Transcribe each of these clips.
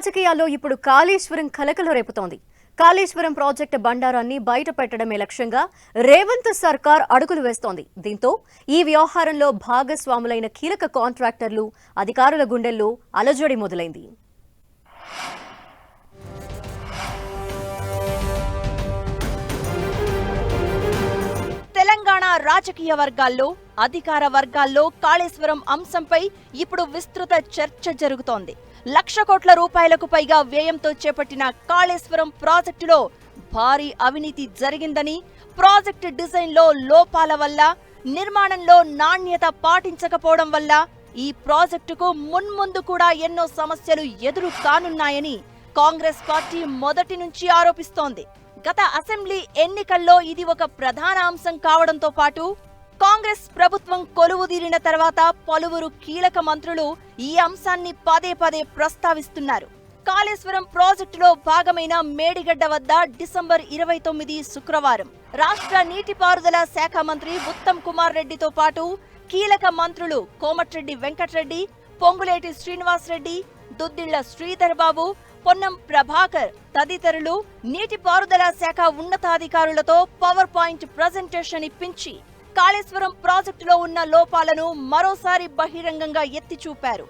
రాజకీయాల్లో ఇప్పుడు కాళేశ్వరం కలకలు రేపుతోంది. కాళేశ్వరం ప్రాజెక్టు బండారాన్ని బయట పెట్టడమే లక్ష్యంగా రేవంత్ సర్కార్ అడుగులు వేస్తోంది. దీంతో ఈ వ్యవహారంలో భాగస్వాములైన కీలక కాంట్రాక్టర్లు, అధికారుల గుండెల్లో అలజడి మొదలైంది. తెలంగాణ రాజకీయ వర్గాల్లో, అధికార వర్గాల్లో కాళేశ్వరం అంశంపై ఇప్పుడు విస్తృత చర్చ జరుగుతోంది. 1,00,000 కోట్ల రూపాయలకు పైగా వ్యయంతో చేపట్టిన కాళేశ్వరం ప్రాజెక్టులో భారీ అవినీతి జరిగిందని, ప్రాజెక్టు డిజైన్లో లోపాల వల్ల, నిర్మాణంలో నాణ్యత పాటించకపోవడం వల్ల ఈ ప్రాజెక్టుకు మున్ముందు కూడా ఎన్నో సమస్యలు ఎదురు కానున్నాయని కాంగ్రెస్ పార్టీ మొదటి నుంచి ఆరోపిస్తోంది. గత అసెంబ్లీ ఎన్నికల్లో ఇది ఒక ప్రధాన అంశం కావడంతో పాటు కాంగ్రెస్ ప్రభుత్వం కొలువుదీరిన తర్వాత పలువురు కీలక మంత్రులు ఈ అంశాన్ని పదే పదే ప్రస్తావిస్తున్నారు. కాళేశ్వరం ప్రాజెక్టులో భాగమైన మేడిగడ్డ వద్ద డిసెంబర్ 29 శుక్రవారం రాష్ట్ర నీటిపారుదల శాఖ మంత్రి ఉత్తమ్ కుమార్ రెడ్డితో పాటు కీలక మంత్రులు కోమటిరెడ్డి వెంకటరెడ్డి, పొంగులేటి శ్రీనివాసరెడ్డి, దుద్దిళ్ల శ్రీధర్ బాబు, పొన్నం ప్రభాకర్ తదితరులు నీటిపారుదల శాఖ ఉన్నతాధికారులతో పవర్ పాయింట్ ప్రజెంటేషన్ ఇప్పించి కాళేశ్వరం ప్రాజెక్టులో ఉన్న లోపాలను మరోసారి బహిరంగంగా ఎత్తి చూపారు.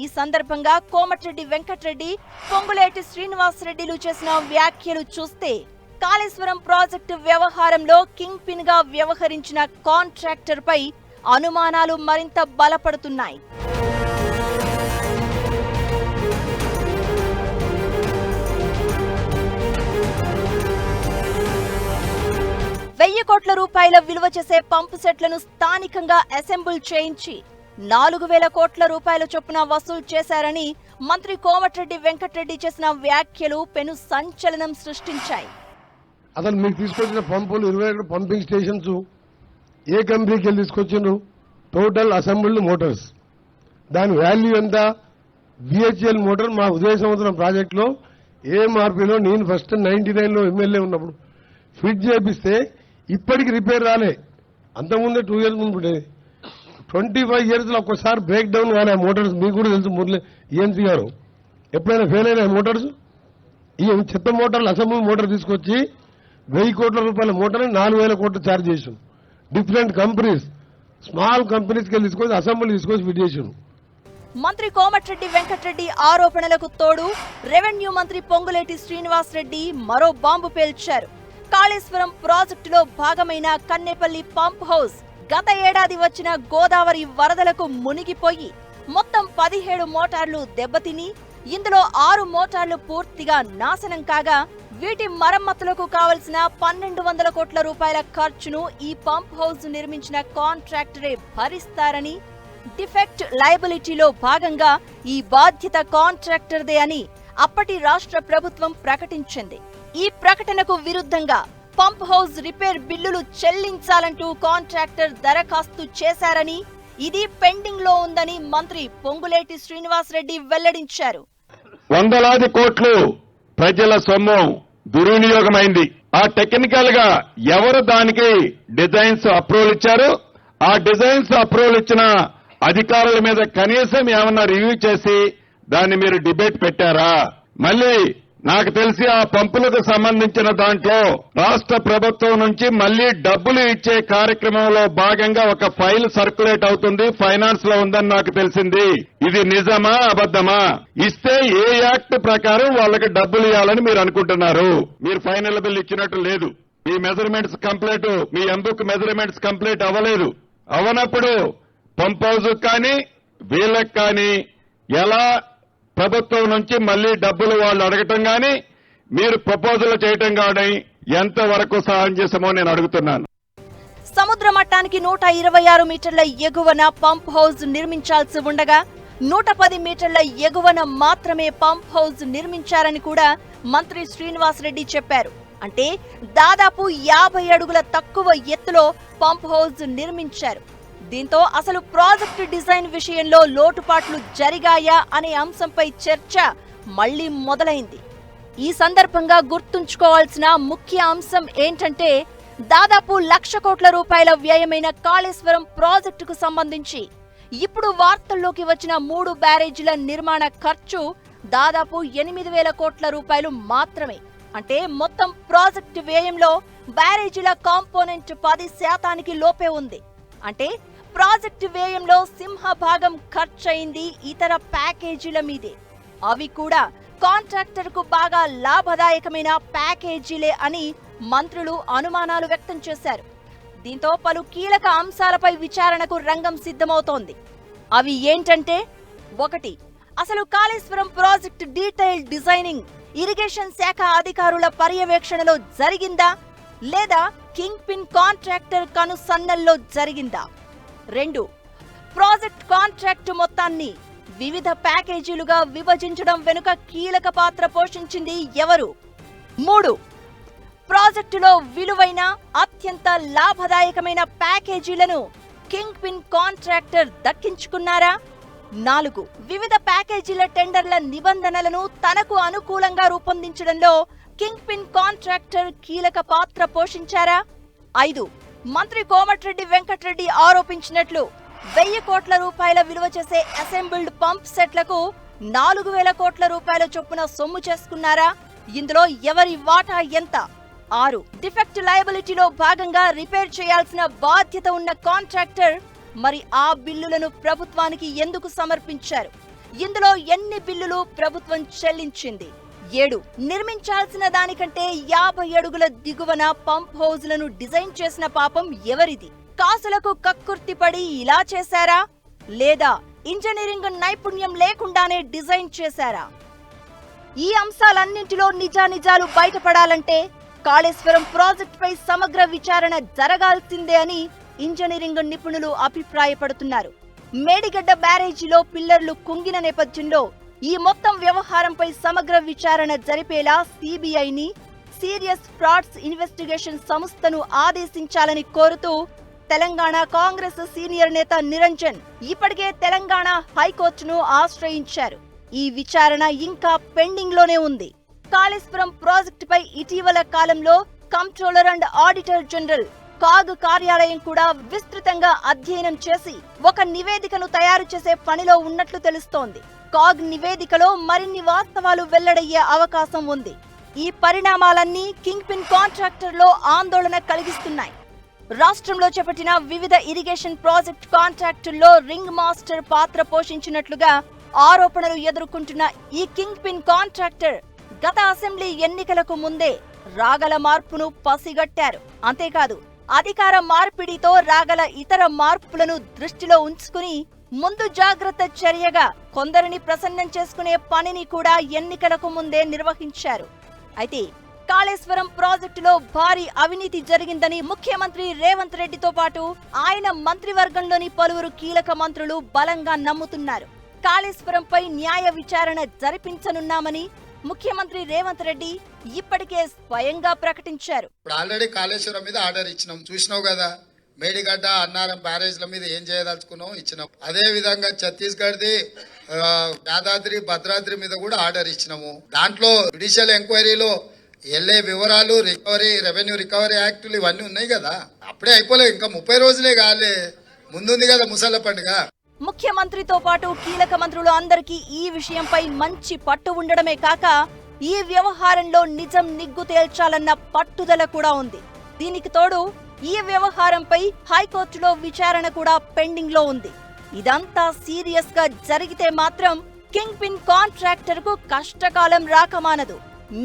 ఈ సందర్భంగా కోమటిరెడ్డి వెంకటరెడ్డి, పొంగులేటి శ్రీనివాసరెడ్డిలు చేసిన వ్యాఖ్యలు చూస్తే కాళేశ్వరం ప్రాజెక్టు వ్యవహారంలో కింగ్ పిన్ గా వ్యవహరించిన కాంట్రాక్టర్ పై అనుమానాలు మరింత బలపడుతున్నాయి. 1,000 కోట్ల రూపాయల విలువ చేసే పంపు సెట్లను స్థానికంగా అసెంబుల్ చేయించి 4,000 కోట్ల రూపాయల చొప్పున వసూలు చేశారని మంత్రి కోమటిరెడ్డి వెంకటరెడ్డి చేసిన వ్యాఖ్యలు పెను సంచలనం సృష్టించాయి. అసలు మీకు తీసుకొచ్చిన పంపులు 22 పంపింగ్ స్టేషన్స్ ఏ కంపెనీకి వెళ్ళి తీసుకొచ్చిండ్రు? Total assembled Motors. దాని వాల్యూ ఎంత? బిహెచ్ఎల్ మోటార్ మా ఉదయ సంవత్సరం ప్రాజెక్టులో ఏఎంఆర్పీలో నేను ఫస్ట్ 99లో ఎమ్మెల్యే ఉన్నప్పుడు ఫిట్ చేపిస్తే ఇప్పటికి రిపేర్ రాలే. అంతకుముందే 2 years ముందు 25 years లో ఒక్కసారి బ్రేక్ డౌన్ కానీ ఆ మోటార్స్ మీకు కూడా తెలుసు. మురళి ఈఎన్సీ గారు ఎప్పుడైనా ఫెయిల్ అయినా మోటార్స్, ఈ చెత్త మోటార్లు అసెంబ్లీ మోటార్ తీసుకొచ్చి 1,000 కోట్ల రూపాయల మోటార్ని 4,000 కోట్లు ఛార్జ్ చేసాం. డిఫరెంట్ కంపెనీస్, స్మాల్ కంపెనీస్కి వెళ్ళి తీసుకొచ్చి అసెంబ్లీ తీసుకొచ్చి ఫిట్ చేసాం. మంత్రి కోమటిరెడ్డి వెంకటరెడ్డి ఆరోపణలకు తోడు రెవెన్యూ మంత్రి పొంగులేటి శ్రీనివాసరెడ్డి మరో బాంబు పేల్చారు. కాళేశ్వరం ప్రాజెక్టులో భాగమైన కన్నేపల్లి పంప్ హౌస్ గత ఏడాది వచ్చిన గోదావరి వరదలకు మునిగిపోయి మొత్తం 17 మోటార్లు దెబ్బతిని ఇందులో 6 మోటార్లు పూర్తిగా నాశనం కాగా వీటి మరమ్మతులకు కావలసిన 1,200 కోట్ల రూపాయల ఖర్చును ఈ పంప్ హౌస్ నిర్మించిన కాంట్రాక్టరే భరిస్తారని, డిఫెక్ట్ లయబిలిటీలో భాగంగా ఈ బాధ్యత కాంట్రాక్టర్దే అని అప్పటి రాష్ట్ర ప్రభుత్వం ప్రకటించింది. ఈ ప్రకటనకు విరుద్ధంగా పంప్ హౌస్ రిపేర్ బిల్లులు చెల్లించాలంటూ కాంట్రాక్టర్ దరఖాస్తు చేశారని, ఇది పెండింగ్ లో ఉందని మంత్రి పొంగులేటి శ్రీనివాసరెడ్డి వెల్లడించారు. వందలాది కోట్లు ప్రజల సొమ్ము దుర్వినియోగమైంది. ఆ టెక్నికల్ గా ఎవరు దానికి డిజైన్స్ అప్రూవల్ ఇచ్చారు? ఆ డిజైన్స్ అప్రూవల్ ఇచ్చిన అధికారుల మీద కనీసం ఏమన్నా రివ్యూ చేసి దాన్ని మీరు డిబేట్ పెట్టారా? మళ్ళీ నాకు తెలిసి ఆ పంపులకు సంబంధించిన దాంట్లో రాష్ట్ర ప్రభుత్వం నుంచి మళ్లీ డబ్బులు ఇచ్చే కార్యక్రమంలో భాగంగా ఒక ఫైల్ సర్క్యులేట్ అవుతుంది, ఫైనాన్స్ లో ఉందని నాకు తెలిసింది. ఇది నిజమా అబద్ధమా? ఇస్తే ఏ యాక్ట్ ప్రకారం వాళ్ళకి డబ్బులు ఇవ్వాలని మీరు అనుకుంటున్నారు? మీరు ఫైనల్ బిల్ ఇచ్చినట్టు లేదు. మీ మెజర్మెంట్స్ కంప్లీట్, మీ ఎంబుక్ మెజర్మెంట్స్ కంప్లీట్ అవ్వలేదు. అవనప్పుడు పంప్ హౌస్ కానీ వీళ్ళకి కానీ ఎలా ప్రభుత్వం నుంచి మళ్లీ డబ్బులు వాళ్ళు అడగటం గాని మీరు ప్రపోజల్ చేయటం గాని ఎంతవరకు సహాయం చేసామో నేను అడుగుతున్నాను. సముద్ర మట్టానికి 126 మీటర్ల ఎగువన పంప్ హౌస్ నిర్మించాల్సి ఉండగా 110 మీటర్ల ఎగువన మాత్రమే పంప్ హౌస్ నిర్మించారని కూడా మంత్రి శ్రీనివాసరెడ్డి చెప్పారు. అంటే దాదాపు 50 అడుగుల తక్కువ ఎత్తులో పంప్ హౌస్ నిర్మించారు. దీంతో అసలు ప్రాజెక్టు డిజైన్ విషయంలో లోటుపాట్లు జరిగాయా అనే అంశంపై చర్చ మళ్లీ మొదలైంది. ఈ సందర్భంగా గుర్తుంచుకోవాల్సిన ముఖ్య అంశం ఏంటంటే దాదాపు 1,00,000 కోట్ల రూపాయల వ్యయమైన కాళేశ్వరం ప్రాజెక్టుకు సంబంధించి ఇప్పుడు వార్తల్లోకి వచ్చిన 3 బ్యారేజీల నిర్మాణ ఖర్చు దాదాపు 8,000 కోట్ల రూపాయలు మాత్రమే. అంటే మొత్తం ప్రాజెక్టు వ్యయంలో బ్యారేజీల కాంపోనెంట్ 10% లోపే ఉంది. అంటే ప్రాజెక్టు వ్యయంలో సింహభాగం ఖర్చయింది ఇతర ప్యాకేజీల మీదే. అవి కూడా కాంట్రాక్టర్కు బాగా లాభదాయకమైన ప్యాకేజీలే అని మంత్రులు అనుమానాలు వ్యక్తం చేశారు. దీంతో పలు కీలక అంశాలపై విచారణకు రంగం సిద్ధమవుతోంది. అవి ఏంటంటే, 1. అసలు Kaleshwaram project detailed designing irrigation శాఖ అధికారుల పర్యవేక్షణలో జరిగిందా లేదా కింగ్ పిన్ కాంట్రాక్టర్ కనుసన్నల్లో జరిగిందా? 2. ప్రాజెక్ట్ కాంట్రాక్టు మొత్తాన్ని వివిధ ప్యాకేజీలుగా విభజించడం వెనుక కీలక పాత్ర పోషించింది ఎవరు? 3. ప్రాజెక్టులో విలువైన అత్యంత లాభదాయకమైన ప్యాకేజీలను కింగ్ పిన్ కాంట్రాక్టర్ దక్కించుకున్నారా? 4. వివిధ ప్యాకేజీల టెండర్ల నిబంధనలను తనకు అనుకూలంగా రూపొందించడంలో కింగ్ పిన్ కాంట్రాక్టర్ కీలక పాత్ర పోషించారా? 5. మంత్రి కోమటిరెడ్డి వెంకటరెడ్డి ఆరోపించినట్లు 1000 కోట్ల రూపాయల విలువ చేసే అసెంబుల్డ్ పంప్ సెట్లకు 4,000 కోట్ల రూపాయల చొప్పున సొమ్ము చేసుకున్నారా? ఇందులో ఎవరి వాటా ఎంత? 6. డిఫెక్ట్ లయబిలిటీలో భాగంగా రిపేర్ చేయాల్సిన బాధ్యత ఉన్న కాంట్రాక్టర్ మరి ఆ బిల్లులను ప్రభుత్వానికి ఎందుకు సమర్పించారు? ఇందులో ఎన్ని బిల్లులు ప్రభుత్వం చెల్లించింది? 7. నిర్మించాల్సిన దానికంటే 50 అడుగుల దిగువన పంప్ హౌజ్లను డిజైన్ చేసిన పాపం ఎవరిది? కాసులకు కక్కుర్తిపడి ఇలా చేశారా లేదా ఇంజనీరింగ్ నైపుణ్యం లేకుండానే డిజైన్ చేశారా? ఈ అంశాలన్నింటిలో నిజానిజాలు బయటపడాలంటే కాళేశ్వరం ప్రాజెక్టుపై సమగ్ర విచారణ జరగాల్సిందే అని ఇంజనీరింగ్ నిపుణులు అభిప్రాయపడుతున్నారు. మేడిగడ్డ బ్యారేజీలో పిల్లర్లు కుంగిన నేపథ్యంలో ఈ మొత్తం వ్యవహారంపై సమగ్ర విచారణ జరిపేలా సిబిఐని, సీరియస్ ఫ్రాడ్స్ ఇన్వెస్టిగేషన్ సంస్థను ఆదేశించాలని కోరుతూ తెలంగాణ కాంగ్రెస్ సీనియర్ నేత నిరంజన్ ఇప్పటికే తెలంగాణ హైకోర్టును ఆశ్రయించారు. ఈ విచారణ ఇంకా పెండింగ్ లోనే ఉంది. కాళేశ్వరం ప్రాజెక్టుపై ఇటీవల కాలంలో controller and auditor general CAG కార్యాలయం కూడా విస్తృతంగా అధ్యయనం చేసి ఒక నివేదికను తయారు చేసే పనిలో ఉన్నట్లు తెలుస్తోంది. కాగ్ నివేదికలో మరిన్ని వాస్తవాలు వెల్లడయ్యే అవకాశం ఉంది. ఈ పరిణామాలన్నీ కింగ్ పిన్ కాంట్రాక్టర్లో ఆందోళన కలిగిస్తున్నాయి. రాష్ట్రంలో చేపట్టిన వివిధ ఇరిగేషన్ ప్రాజెక్ట్ కాంట్రాక్టుల్లో రింగ్ మాస్టర్ పాత్ర పోషించినట్లుగా ఆరోపణలు ఎదుర్కొంటున్న ఈ కింగ్ పిన్ కాంట్రాక్టర్ గత అసెంబ్లీ ఎన్నికలకు ముందే రాగల మార్పును పసిగట్టారు. అంతేకాదు అధికార మార్పిడితో రాగల ఇతర మార్పులను దృష్టిలో ఉంచుకుని ముందు జాగ్రత్త చర్యగా కొందరిని ప్రసన్నం చేసుకునే పనిని కూడా ఎన్నికలకు ముందే నిర్వహించారు. అయితే కాళేశ్వరం ప్రాజెక్టులో భారీ అవినీతి జరిగిందని ముఖ్యమంత్రి రేవంత్ రెడ్డితో పాటు ఆయన మంత్రివర్గంలోని పలువురు కీలక మంత్రులు బలంగా నమ్ముతున్నారు. కాళేశ్వరంపై న్యాయ విచారణ జరిపించనున్నామని ముఖ్యమంత్రి రేవంత్ రెడ్డి ఇప్పటికే స్వయంగా ప్రకటించారు. ఇప్పుడు ఆల్రెడీ కాళేశ్వరం మీద ఆర్డర్ ఇచ్చినాం, చూసినావు కదా. మేడిగడ్డ, అన్నారం బ్యారేజ్ల మీద ఏం చేయదలుచుకున్నాం ఇచ్చినాం. అదే విధంగా ఛత్తీస్గఢ్ది యాదాద్రి, భద్రాద్రి మీద కూడా ఆర్డర్ ఇచ్చినాము. దాంట్లో జ్యుడిషియల్ ఎంక్వైరీలో ఎల్ఏ వివరాలు, రికవరీ, రెవెన్యూ రికవరీ యాక్టులు ఇవన్నీ ఉన్నాయి కదా. అప్పుడే అయిపోలే, ఇంకా 30 రోజులే కాలే, ముందుంది కదా ముసళ్ళ పండుగ. ముఖ్యమంత్రితో పాటు కీలక మంత్రులు అందరికీ ఈ విషయంపై మంచి పట్టు ఉండడమే కాక ఈ వ్యవహారంలో నిజం నిగ్గు తేల్చాలన్న పట్టుదల కూడా ఉంది. దీనికి తోడు ఈ వ్యవహారంపై హైకోర్టులో విచారణ కూడా పెండింగ్ లో ఉంది. ఇదంతా సీరియస్ గా జరిగితే మాత్రం కింగ్ పిన్ కాంట్రాక్టర్ కు కష్టకాలం రాకమానదు.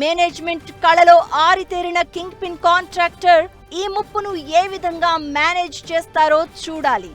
మేనేజ్మెంట్ కళలో ఆరితేరిన కింగ్ పిన్ కాంట్రాక్టర్ ఈ ముప్పును ఏ విధంగా మేనేజ్ చేస్తారో చూడాలి.